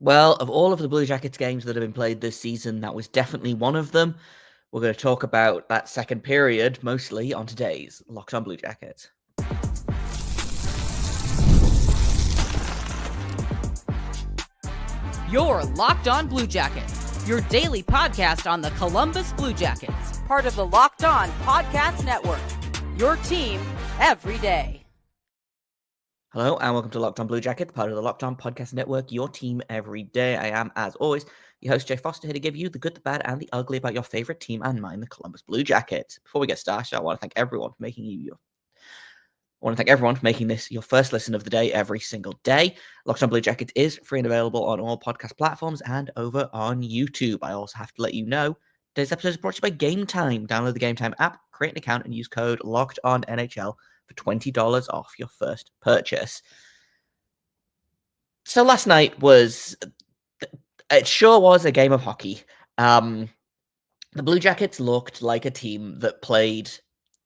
Well, of all of the Blue Jackets games that have been played this season, that was definitely one of them. We're going to talk about that second period mostly on today's Locked On Blue Jackets. You're Locked On Blue Jackets, your daily podcast on the Columbus Blue Jackets, part of the Locked On Podcast Network, your team every day. Hello and welcome to Locked On Blue Jackets, part of the Locked On Podcast Network, your team every day. I am, as always, your host, Jay Foster, here to give you the good, the bad, and the ugly about your favorite team and mine, the Columbus Blue Jackets. Before we get started, I want to thank everyone for making this your first listen of the day every single day. Locked On Blue Jackets is free and available on all podcast platforms and over on YouTube. I also have to let you know today's episode is brought to you by Game Time. Download the Game Time app, create an account, and use code LOCKEDONNHL for $20 off your first purchase. So last night it sure was a game of hockey. The Blue Jackets looked like a team that played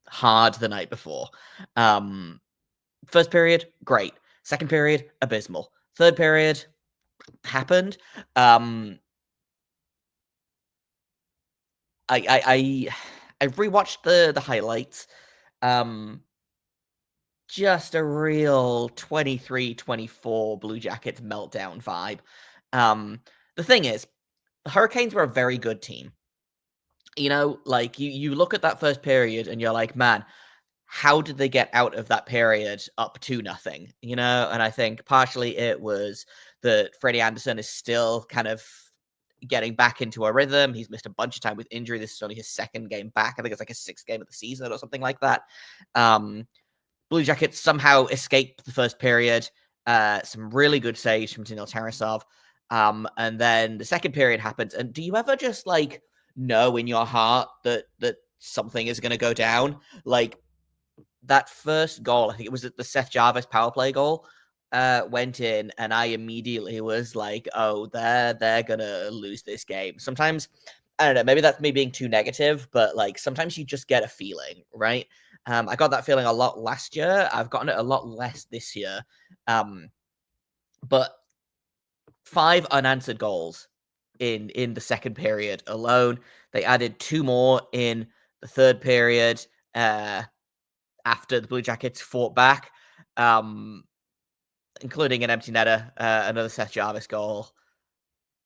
hard the night before. First period, great. Second period, abysmal. Third period, happened. I rewatched the highlights. Just a real 23-24 Blue Jackets meltdown vibe. The thing is, the Hurricanes were a very good team. You know, like you look at that first period and you're like, man, how did they get out of that period up 2-0? You know, and I think partially it was that Freddie Anderson is still kind of getting back into a rhythm. He's missed a bunch of time with injury. This is only his second game back. I think it's like his sixth game of the season or something like that. Blue Jackets somehow escaped the first period. Some really good saves from Daniil Tarasov. And then the second period happens. And do you ever just like know in your heart that something is going to go down? Like that first goal, I think it was the Seth Jarvis power play goal, went in, and I immediately was like, oh, they're going to lose this game. Sometimes, I don't know, maybe that's me being too negative, but like sometimes you just get a feeling, right? I got that feeling a lot last year. I've gotten it a lot less this year. But 5 unanswered goals in the second period alone. They added 2 more in the third period after the Blue Jackets fought back, including an empty netter, another Seth Jarvis goal.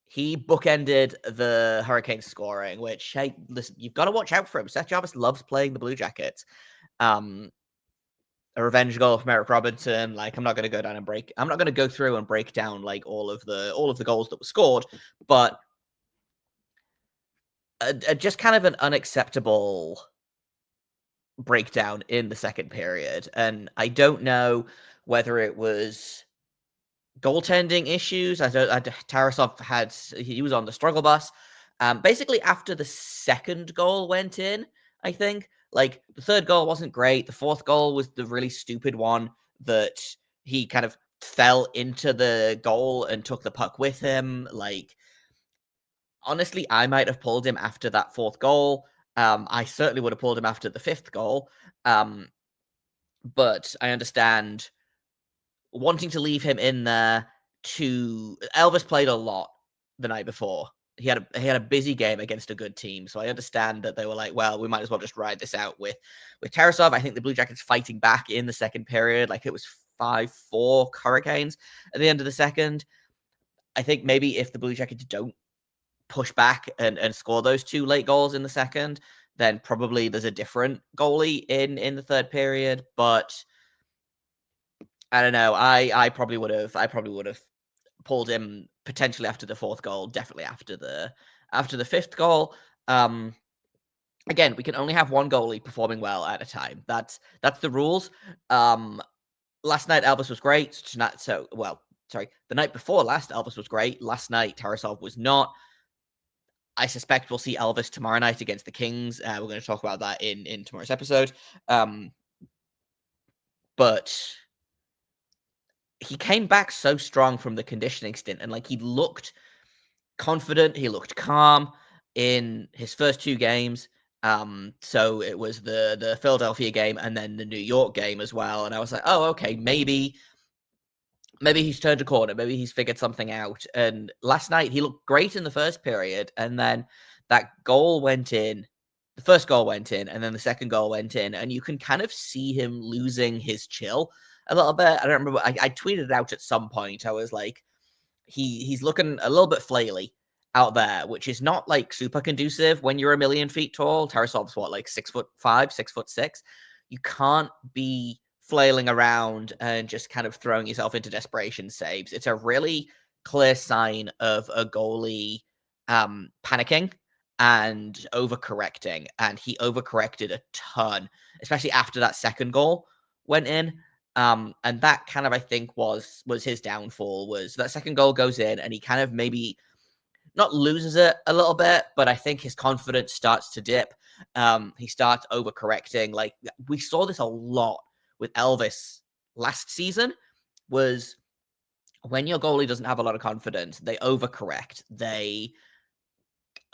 He bookended the Hurricanes scoring, which, hey, listen, you've got to watch out for him. Seth Jarvis loves playing the Blue Jackets. A revenge goal from Eric Robinson. Like, I'm not going to go through and break down like all of the goals that were scored, but just kind of an unacceptable breakdown in the second period. And I don't know whether it was goaltending issues. Tarasov he was on the struggle bus. Basically, after the second goal went in, I think, like, the third goal wasn't great. The fourth goal was the really stupid one that he kind of fell into the goal and took the puck with him. Like, honestly, I might have pulled him after that fourth goal. I certainly would have pulled him after the fifth goal. But I understand wanting to leave him in there. Elvis played a lot the night before. He had a busy game against a good team, so I understand that they were like, well, we might as well just ride this out with Tarasov. I think the Blue Jackets fighting back in the second period, like it was 5-4 Hurricanes at the end of the second. I think maybe if the Blue Jackets don't push back and score those 2 late goals in the second, then probably there's a different goalie in the third period. But I don't know. I probably would have pulled him potentially after the fourth goal, definitely after the fifth goal. Again, we can only have one goalie performing well at a time. That's the rules. Last night Elvis was great. The night before last, Elvis was great. Last night Tarasov was not. I suspect we'll see Elvis tomorrow night against the Kings. We're going to talk about that in tomorrow's episode. But he came back so strong from the conditioning stint, and like he looked confident, he looked calm in his first 2 games. So it was the Philadelphia game and then the New York game as well. And I was like, oh, okay, maybe maybe he's turned a corner. Maybe he's figured something out. And last night he looked great in the first period, and then that goal went in. The first goal went in, and then the second goal went in, and you can kind of see him losing his chill a little bit. I don't remember. I tweeted it out at some point. I was like, he's looking a little bit flaily out there, which is not like super conducive when you're a million feet tall. Tarasov's what, like 6'5", 6'6". You can't be flailing around and just kind of throwing yourself into desperation saves. It's a really clear sign of a goalie panicking and overcorrecting, and he overcorrected a ton, especially after that second goal went in. And that kind of, I think, was his downfall. Was that second goal goes in, and he kind of maybe not loses it a little bit, but I think his confidence starts to dip. He starts overcorrecting. Like, we saw this a lot with Elvis last season, was when your goalie doesn't have a lot of confidence, they overcorrect. They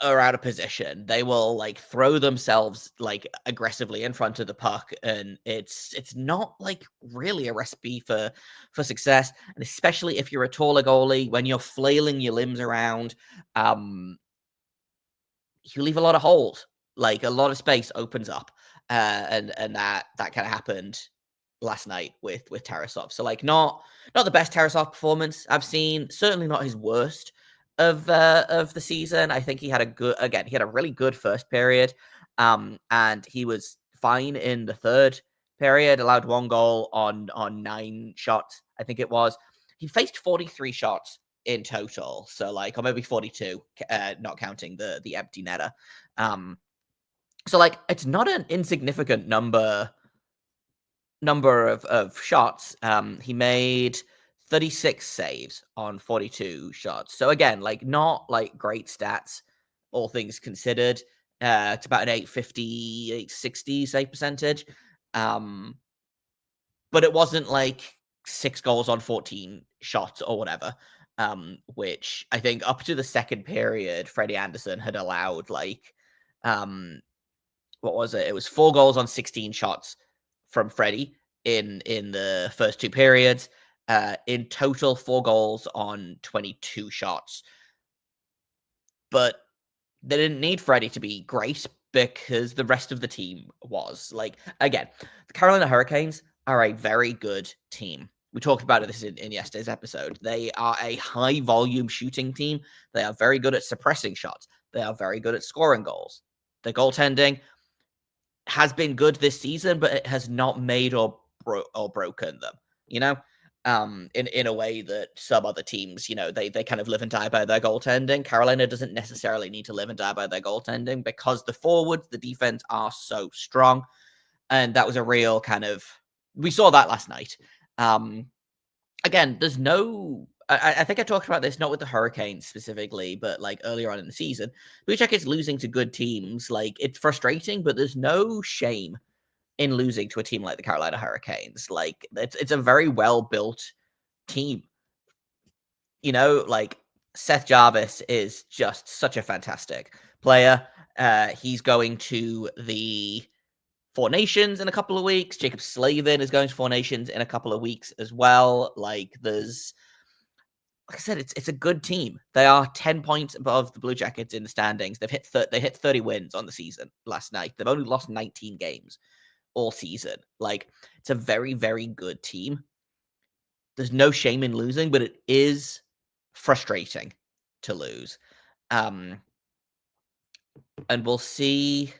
are out of position. They will like throw themselves like aggressively in front of the puck, and it's not like really a recipe for success. And especially if you're a taller goalie, when you're flailing your limbs around, you leave a lot of holes. Like, a lot of space opens up, and that kind of happened last night with Tarasov. So like, not the best Tarasov performance I've seen. Certainly not his worst of the season. I think he had a really good first period, and he was fine in the third period. Allowed one goal on 9 shots, I think it was. He faced 43 shots in total, so like, or maybe 42, not counting the empty netter. So like, it's not an insignificant number of shots. He made 36 saves on 42 shots. So again, like, not like great stats, all things considered. It's about an 850, 860 save percentage. But it wasn't like 6 goals on 14 shots or whatever. Which I think up to the second period, Freddie Anderson had allowed like, what was it? It was 4 goals on 16 shots from Freddie in the first 2 periods. In total, 4 goals on 22 shots. But they didn't need Freddie to be great because the rest of the team was. Like, again, the Carolina Hurricanes are a very good team. We talked about this in yesterday's episode. They are a high volume shooting team. They are very good at suppressing shots. They are very good at scoring goals. The goaltending has been good this season, but it has not made or broken them, you know? In a way that some other teams, they kind of live and die by their goaltending. Carolina doesn't necessarily need to live and die by their goaltending because the forwards, the defense are so strong. And that was a real kind of, we saw that last night. Again, there's no, I think I talked about this, not with the Hurricanes specifically, but like earlier on in the season. Blue Jackets losing to good teams, like, it's frustrating, but there's no shame in losing to a team like the Carolina Hurricanes. Like, it's a very well-built team. Like, Seth Jarvis is just such a fantastic player. He's going to the Four Nations in a couple of weeks. Jacob Slavin is going to Four Nations in a couple of weeks as well. Like, like I said, it's a good team. They are 10 points above the Blue Jackets in the standings. They hit 30 wins on the season last night. They've only lost 19 games all season. Like, it's a very, very good team. There's no shame in losing, but it is frustrating to lose. And we'll see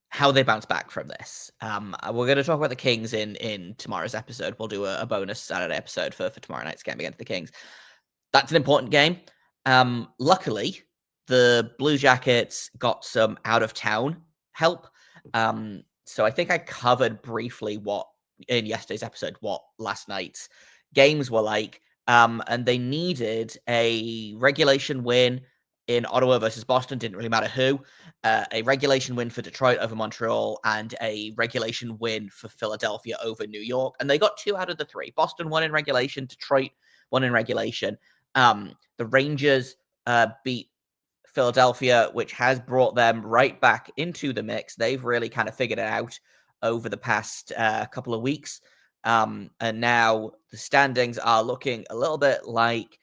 how they bounce back from this. We're going to talk about the Kings in tomorrow's episode. We'll do a bonus Saturday episode for tomorrow night's game against the Kings. That's an important game. Luckily, the Blue Jackets got some out-of-town help. So I think I covered briefly in yesterday's episode what last night's games were like. And they needed a regulation win in Ottawa versus Boston, didn't really matter who. A regulation win for Detroit over Montreal, and a regulation win for Philadelphia over New York. And they got 2 out of the 3. Boston won in regulation, Detroit won in regulation. The Rangers beat Philadelphia, which has brought them right back into the mix. They've really kind of figured it out over the past couple of weeks. And now the standings are looking a little bit like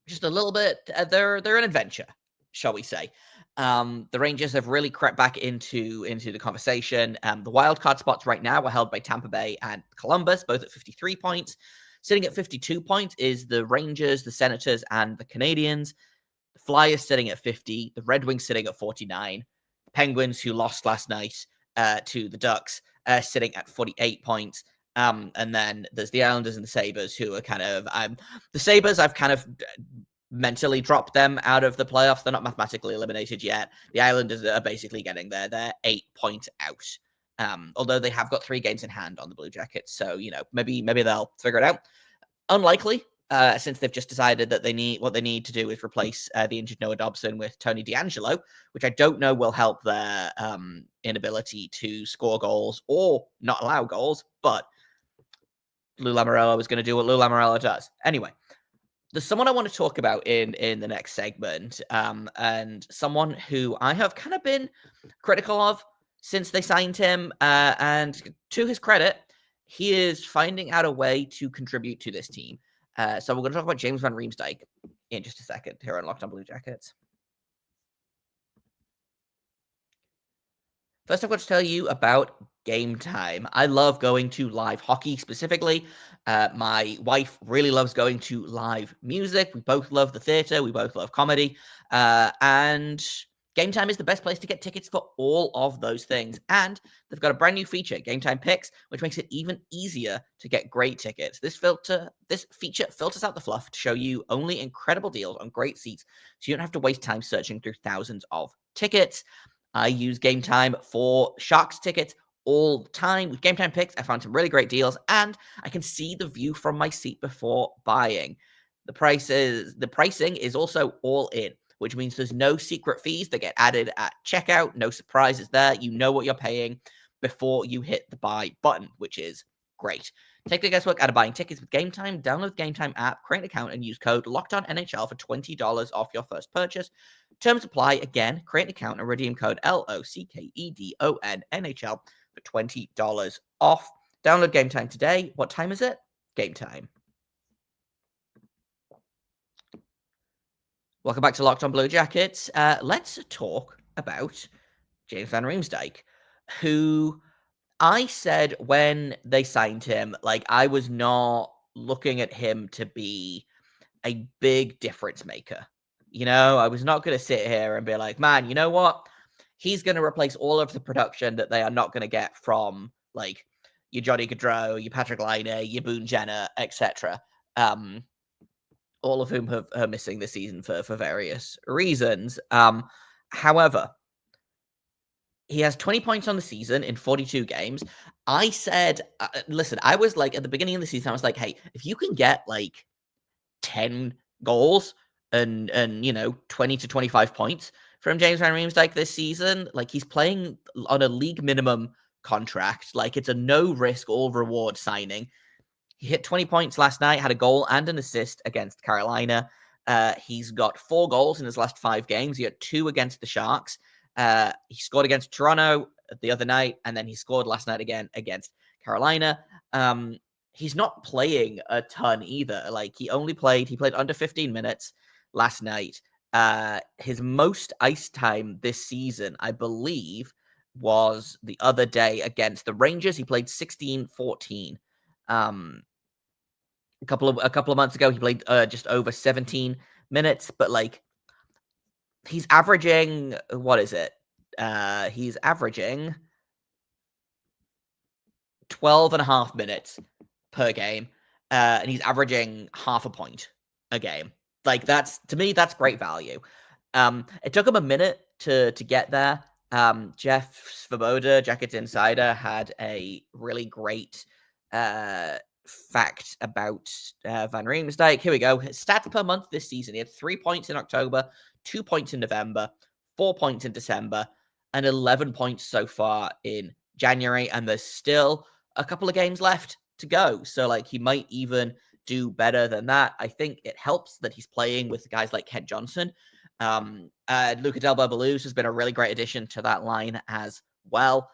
just a little bit. They're an adventure, shall we say? The Rangers have really crept back into the conversation. The wild card spots right now are held by Tampa Bay and Columbus, both at 53 points. Sitting at 52 points is the Rangers, the Senators, and the Canadiens. The Flyers sitting at 50. The Red Wings sitting at 49. The Penguins, who lost last night to the Ducks, sitting at 48 points. And then there's the Islanders and the Sabres, who are kind of the Sabres. I've kind of mentally dropped them out of the playoffs. They're not mathematically eliminated yet. The Islanders are basically getting there. They're 8 points out. Although they have got 3 games in hand on the Blue Jackets, so maybe they'll figure it out. Unlikely, since they've just decided that they need to do is replace the injured Noah Dobson with Tony DeAngelo, which I don't know will help their inability to score goals or not allow goals. But Lou Lamoriello is going to do what Lou Lamoriello does anyway. There's someone I want to talk about in the next segment, and someone who I have kind of been critical of since they signed him, and to his credit, he is finding out a way to contribute to this team. So we're going to talk about James Van Riemsdyk in just a second here on Locked On Blue Jackets. First, I've got to tell you about Game Time. I love going to live hockey specifically. My wife really loves going to live music. We both love the theater. We both love comedy. And Game Time is the best place to get tickets for all of those things. And they've got a brand new feature, Game Time Picks, which makes it even easier to get great tickets. This feature filters out the fluff to show you only incredible deals on great seats, so you don't have to waste time searching through thousands of tickets. I use Game Time for Sharks tickets all the time. With Game Time Picks, I found some really great deals, and I can see the view from my seat before buying. The pricing is also all in, which means there's no secret fees that get added at checkout, no surprises there. You know what you're paying before you hit the buy button, which is great. Take the guesswork out of buying tickets with Game Time. Download the Game Time app, create an account, and use code LOCKEDONNHL for $20 off your first purchase. Terms apply. Again, create an account and redeem code LOCKEDONNHL for $20 off. Download Game Time today. What time is it? Game time. Welcome back to Locked On Blue Jackets. Let's talk about James Van Riemsdyk, who I said when they signed him, like, I was not looking at him to be a big difference maker. I was not going to sit here and be like, man, you know what? He's going to replace all of the production that they are not going to get from, like, your Johnny Gaudreau, your Patrick Laine, your Boone Jenner, etc. All of whom are missing this season for various reasons. However, he has 20 points on the season in 42 games. I said, listen, I was like, at the beginning of the season, I was like, hey, if you can get like 10 goals and 20 to 25 points from James Van Riemsdyk this season, like, he's playing on a league minimum contract. Like, it's a no risk, all reward signing. He hit 20 points last night, had a goal and an assist against Carolina. He's got 4 goals in his last 5 games. He had 2 against the Sharks. He scored against Toronto the other night, and then he scored last night again against Carolina. He's not playing a ton either. Like, he played under 15 minutes last night. His most ice time this season, I believe, was the other day against the Rangers. He played 16-14. A couple of months ago, he played just over 17 minutes, but like, he's averaging, what is it? He's averaging 12 and a half minutes per game, and he's averaging half a point a game. Like, to me, that's great value. It took him a minute to get there. Jeff Svoboda, Jackets Insider, had a really great fact about Van Riemsdyk. Here we go. His stats per month this season. He had 3 points in October, 2 points in November, 4 points in December, and 11 points so far in January. And there's still a couple of games left to go. So, like, he might even do better than that. I think it helps that he's playing with guys like Kent Johnson. Luca Del Belus has been a really great addition to that line as well.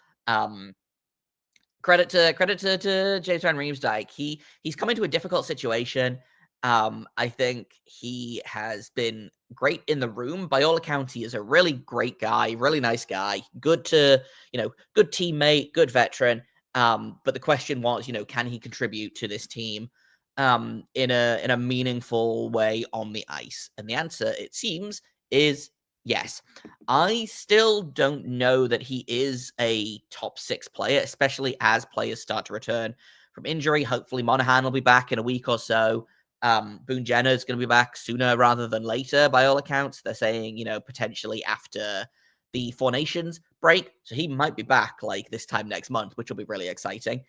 credit to James Van Riemsdyk. He's come into a difficult situation. I think he has been great in the room. By all accounts, he is a really great guy, really nice guy, good teammate, good veteran. But the question was, can he contribute to this team in a meaningful way on the ice? And the answer, it seems, is yes. I still don't know that he is a top 6 player, especially as players start to return from injury. Hopefully Monahan will be back in a week or so. Boone Jenner's going to be back sooner rather than later, by all accounts. They're saying, potentially after the Four Nations break. So he might be back like this time next month, which will be really exciting.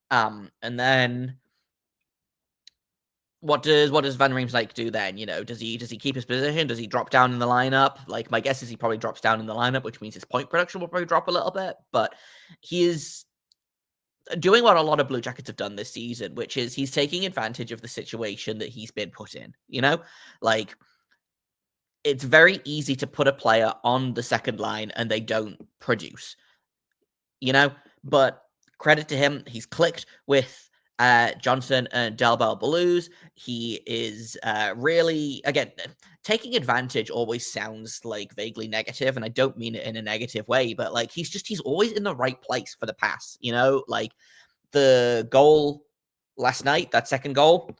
And then what does Van Riemsdyk do then? Does he keep his position? Does he drop down in the lineup? Like, my guess is he probably drops down in the lineup, which means his point production will probably drop a little bit. But he is doing what a lot of Blue Jackets have done this season, which is he's taking advantage of the situation that he's been put in. Like, it's very easy to put a player on the second line and they don't produce. But credit to him, he's clicked with Johnson and Delbel Blues. He is really, again, taking advantage always sounds like vaguely negative, and I don't mean it in a negative way, but like he's always in the right place for the pass, like the goal last night, that second goal,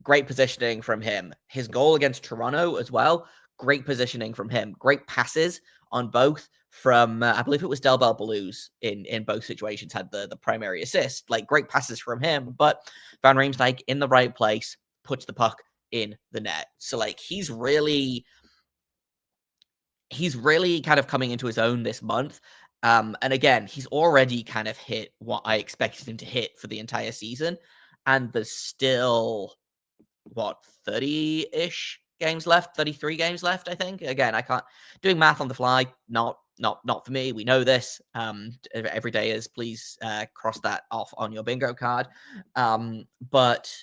great positioning from him. His goal against Toronto as well, great positioning from him. Great passes on both from, I believe it was Delbel Blues in both situations had the primary assist. Like, great passes from him, but Van Riemsdyk in the right place, puts the puck in the net. So, like, he's really kind of coming into his own this month. And again, he's already kind of hit what I expected him to hit for the entire season. And there's still, 30-ish games left, 33 games left, I think. Again, I can't, doing math on the fly, not for me. We know this. Every day is, please cross that off on your bingo card. But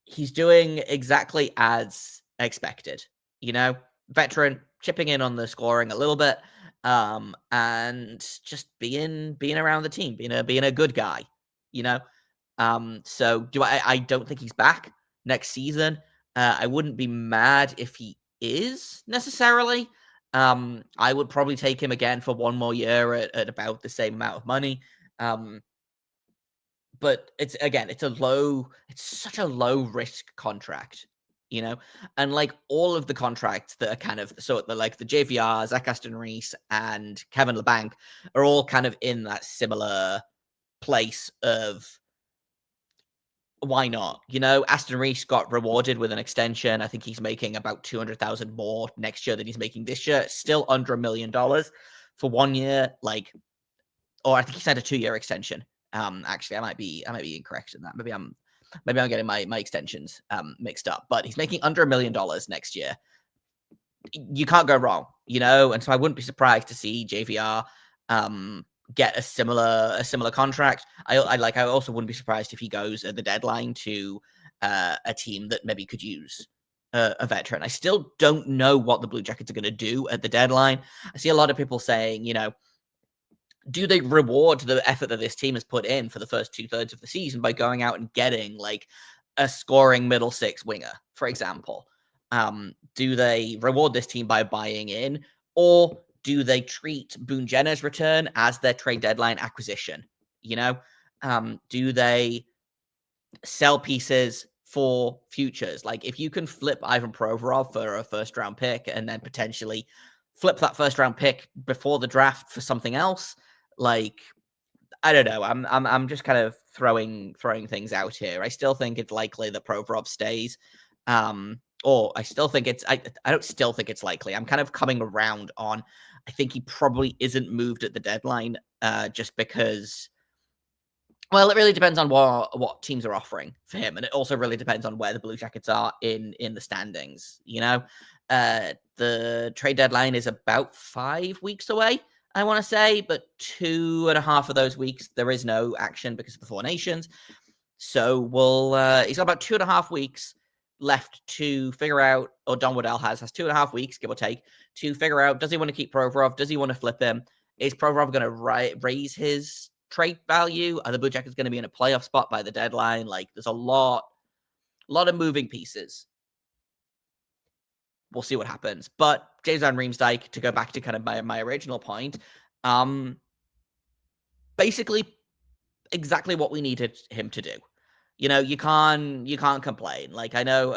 he's doing exactly as expected, veteran, chipping in on the scoring a little bit, and just being around the team, being a good guy, So I don't think he's back next season. I wouldn't be mad if he is necessarily. I would probably take him again for one more year at about the same amount of money. But it's such a low risk contract, and like all of the contracts that are kind of like the JVR, Zach Aston Reese, and Kevin LeBanc are all kind of in that similar place of why not? Aston Reese got rewarded with an extension. I think he's making about 200,000 more next year than he's making this year. Still under $1 million for 1 year, or I think he signed a 2-year extension. Actually, I might be incorrect in that. Maybe I'm getting my extensions mixed up. But he's making under $1 million next year. You can't go wrong, And so I wouldn't be surprised to see JVR get a similar contract. I also wouldn't be surprised if he goes at the deadline to a team that maybe could use a veteran. I still don't know what the Blue Jackets are going to do at the deadline. I see a lot of people saying, do they reward the effort that this team has put in for the first 2/3 of the season by going out and getting like a scoring middle six winger, for example? Do they reward this team by buying in, or do they treat Boone Jenner's return as their trade deadline acquisition? Do they sell pieces for futures? Like, if you can flip Ivan Provorov for a first round pick and then potentially flip that first round pick before the draft for something else, like, I don't know. I'm just kind of throwing things out here. I still think it's likely that Provorov stays. Or I still think I don't still think it's likely. I'm kind of coming around on, I think he probably isn't moved at the deadline, just because, well, it really depends on what teams are offering for him. And it also really depends on where the Blue Jackets are in the standings. The trade deadline is about 5 weeks away, I want to say, but 2.5 of those weeks, there is no action because of the Four Nations. So he's got about 2.5 weeks left to figure out, or Don Waddell has 2.5 weeks, give or take, to figure out, does he want to keep Provorov? Does he want to flip him? Is Provorov going to raise his trade value? Are the Blue Jackets going to be in a playoff spot by the deadline? Like, there's a lot of moving pieces. We'll see what happens. But James Van Riemsdyk, to go back to kind of my original point, basically exactly what we needed him to do. You can't complain. Like, I know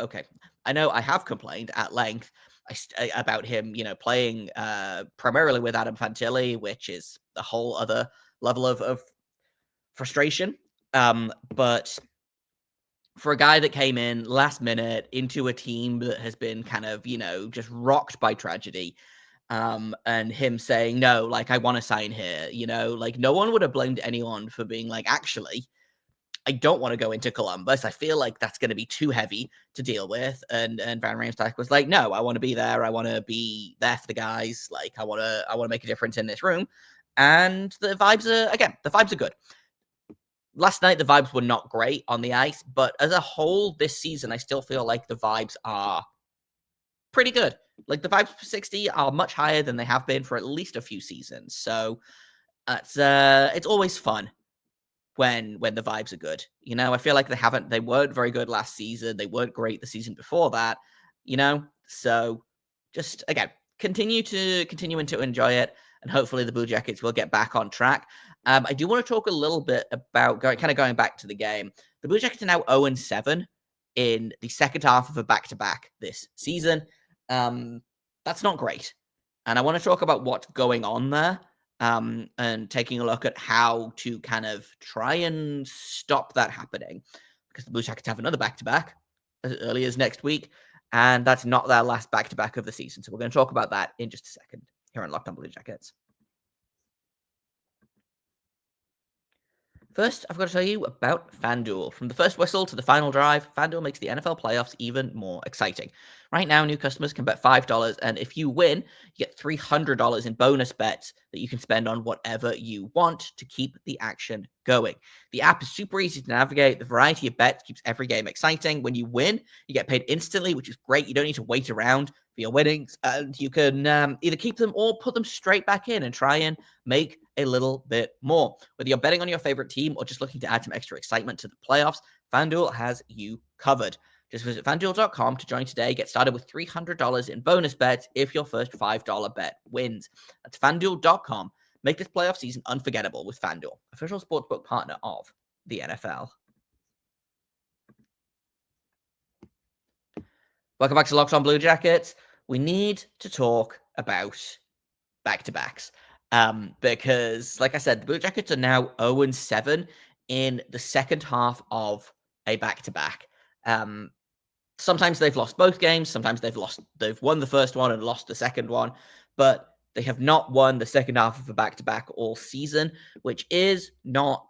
I have complained at length about him, playing primarily with Adam Fantilli, which is a whole other level of frustration. But for a guy that came in last minute into a team that has been kind of, just rocked by tragedy, and him saying, no, like, I want to sign here, like, no one would have blamed anyone for being like, actually, I don't want to go into Columbus. I feel like that's going to be too heavy to deal with. And Van Riemsdyk was like, no, I want to be there. I want to be there for the guys. Like, I want to make a difference in this room. And the vibes are good. Last night, the vibes were not great on the ice, but as a whole, this season, I still feel like the vibes are pretty good. Like, the vibes for 60 are much higher than they have been for at least a few seasons. So it's always fun when the vibes are good. I feel like they weren't very good last season. They weren't great the season before that, So just, again, continue to enjoy it, and hopefully the Blue Jackets will get back on track. I do want to talk a little bit about going back to the game. The Blue Jackets are now 0-7 in the second half of a back-to-back this season. That's not great. And I want to talk about what's going on there, and taking a look at how to kind of try and stop that happening, because the Blue Jackets have another back-to-back as early as next week, and that's not their last back-to-back of the season. So we're going to talk about that in just a second here on Locked On Blue Jackets. First, I've got to tell you about FanDuel. From the first whistle to the final drive, FanDuel makes the NFL playoffs even more exciting. Right now, new customers can bet $5, and if you win, you get $300 in bonus bets that you can spend on whatever you want to keep the action going. The app is super easy to navigate. The variety of bets keeps every game exciting. When you win, you get paid instantly, which is great. You don't need to wait around for your winnings, and you can either keep them or put them straight back in and try and make a little bit more. Whether you're betting on your favorite team or just looking to add some extra excitement to the playoffs, FanDuel has you covered. Just visit FanDuel.com to join today. Get started with $300 in bonus bets if your first $5 bet wins. That's FanDuel.com. Make this playoff season unforgettable with FanDuel, official sportsbook partner of the NFL. Welcome back to Locked On Blue Jackets. We need to talk about back-to-backs. Because, like I said, the Blue Jackets are now 0-7 in the second half of a back-to-back. Sometimes they've lost both games. Sometimes they've won the first one and lost the second one, but they have not won the second half of a back-to-back all season, which is not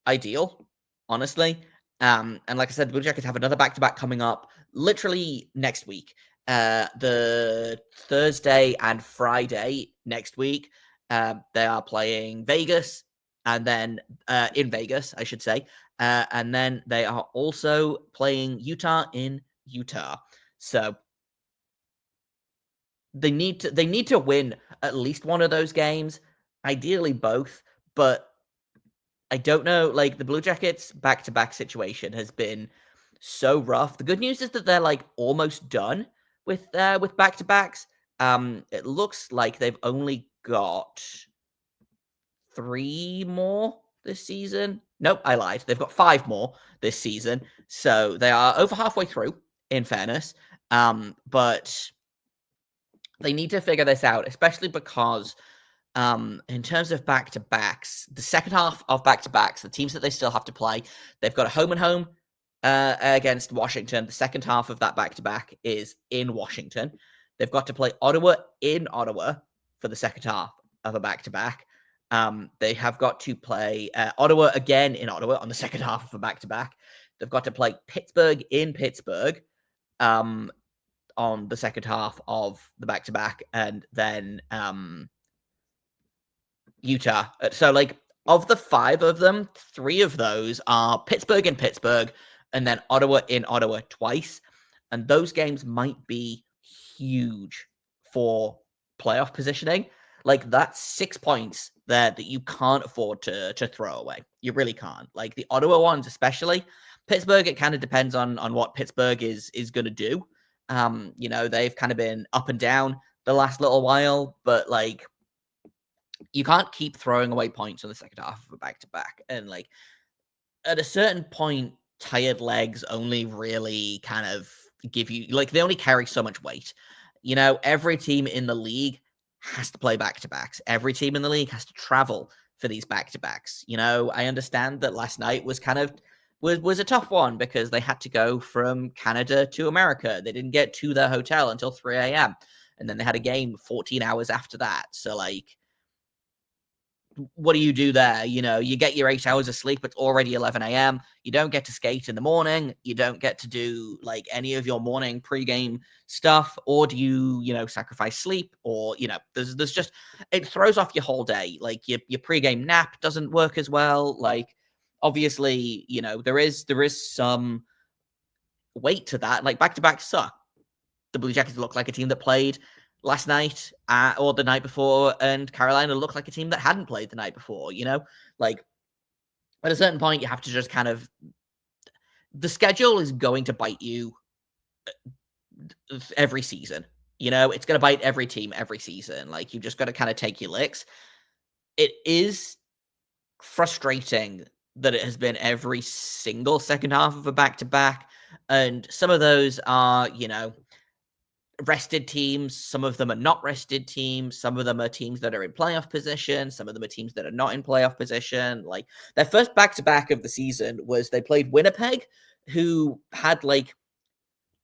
ideal, honestly. And like I said, the Blue Jackets have another back-to-back coming up literally next week. The Thursday and Friday next week, they are playing Vegas, and then in Vegas, I should say. And then they are also playing Utah in Utah. So they need to win at least one of those games, ideally both, but I don't know, like, the Blue Jackets back-to-back situation has been so rough. The good news is that they're, like, almost done with back-to-backs. It looks like they've only got 3 more this season. Nope, I lied. They've got 5 more this season. So they are over halfway through, in fairness. But they need to figure this out, especially because in terms of back-to-backs, the second half of back-to-backs, the teams that they still have to play, they've got a home-and-home against Washington. The second half of that back-to-back is in Washington. They've got to play Ottawa in Ottawa for the second half of a back-to-back. They have got to play Ottawa again in Ottawa on the second half of a back-to-back. They've got to play Pittsburgh in Pittsburgh on the second half of the back-to-back, and then Utah. So, like, of the 5 of them, 3 of those are Pittsburgh in Pittsburgh, and then Ottawa in Ottawa twice. And those games might be huge for playoff positioning. Like, that's 6 points there that you can't afford to throw away. You really can't. Like, the Ottawa ones especially. Pittsburgh, it kind of depends on what Pittsburgh is going to do. They've kind of been up and down the last little while, but, like, you can't keep throwing away points on the second half of a back-to-back. And, like, at a certain point, tired legs only really kind of give you, like, they only carry so much weight. Every team in the league has to play back-to-backs. Every team in the league has to travel for these back-to-backs. I understand that last night was kind of was a tough one because they had to go from Canada to America. They didn't get to their hotel until 3 a.m. And then they had a game 14 hours after that. So, like, what do you do there? You get your 8 hours of sleep. It's already 11 a.m. You don't get to skate in the morning. You don't get to do, like, any of your morning pregame stuff. Or do you, sacrifice sleep? Or, there's just, it throws off your whole day. Like, your pregame nap doesn't work as well. Like, obviously, there is some weight to that. Like, back-to-back suck. The Blue Jackets look like a team that played last night or the night before, and Carolina looked like a team that hadn't played the night before. Like, at a certain point, you have to just kind of, the schedule is going to bite you every season. It's going to bite every team every season. Like, you just got to kind of take your licks. It is frustrating that it has been every single second half of a back-to-back, and some of those are, rested teams. Some of them are not rested teams. Some of them are teams that are in playoff position. Some of them are teams that are not in playoff position. Like, their first back-to-back of the season was they played Winnipeg, who had like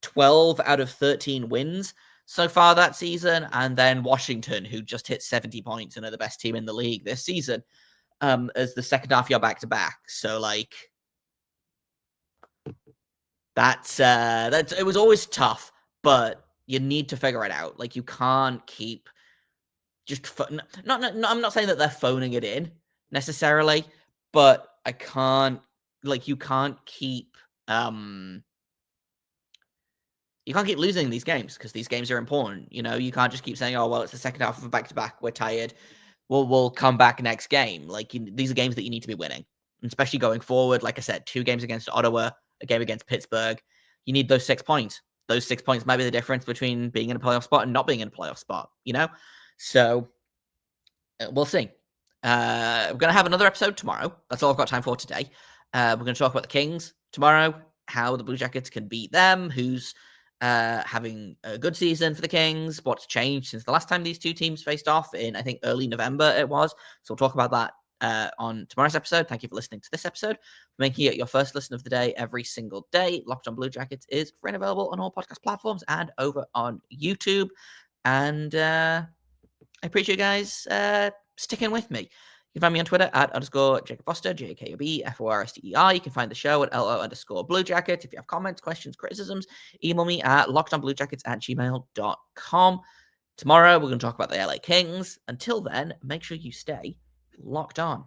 12 out of 13 wins so far that season, and then Washington, who just hit 70 points and are the best team in the league this season, as the second half of your back-to-back. So, like, that's it was always tough, but you need to figure it out. Like, you can't keep just not I'm not saying that they're phoning it in necessarily, but you can't keep losing these games because these games are important. You can't just keep saying, "Oh, well, it's the second half of a back-to-back. We're tired. We'll come back next game." Like, these are games that you need to be winning, especially going forward. Like I said, 2 games against Ottawa, a game against Pittsburgh. You need those 6 points. Those 6 points might be the difference between being in a playoff spot and not being in a playoff spot. So we'll see. We're going to have another episode tomorrow. That's all I've got time for today. We're going to talk about the Kings tomorrow, how the Blue Jackets can beat them, who's having a good season for the Kings, what's changed since the last time these two teams faced off in, I think, early November it was. So we'll talk about that on tomorrow's episode. Thank you for listening to this episode. For making it your first listen of the day every single day. Locked on Blue Jackets is free and available on all podcast platforms and over on YouTube. And I appreciate you guys sticking with me. You can find me on Twitter at _JacobFoster, JAKOBFORSTER. You can find the show at LO_Blue Jacket. If you have comments, questions, criticisms, email me at lockedonbluejackets@gmail.com. Tomorrow, we're going to talk about the LA Kings. Until then, make sure you stay locked on.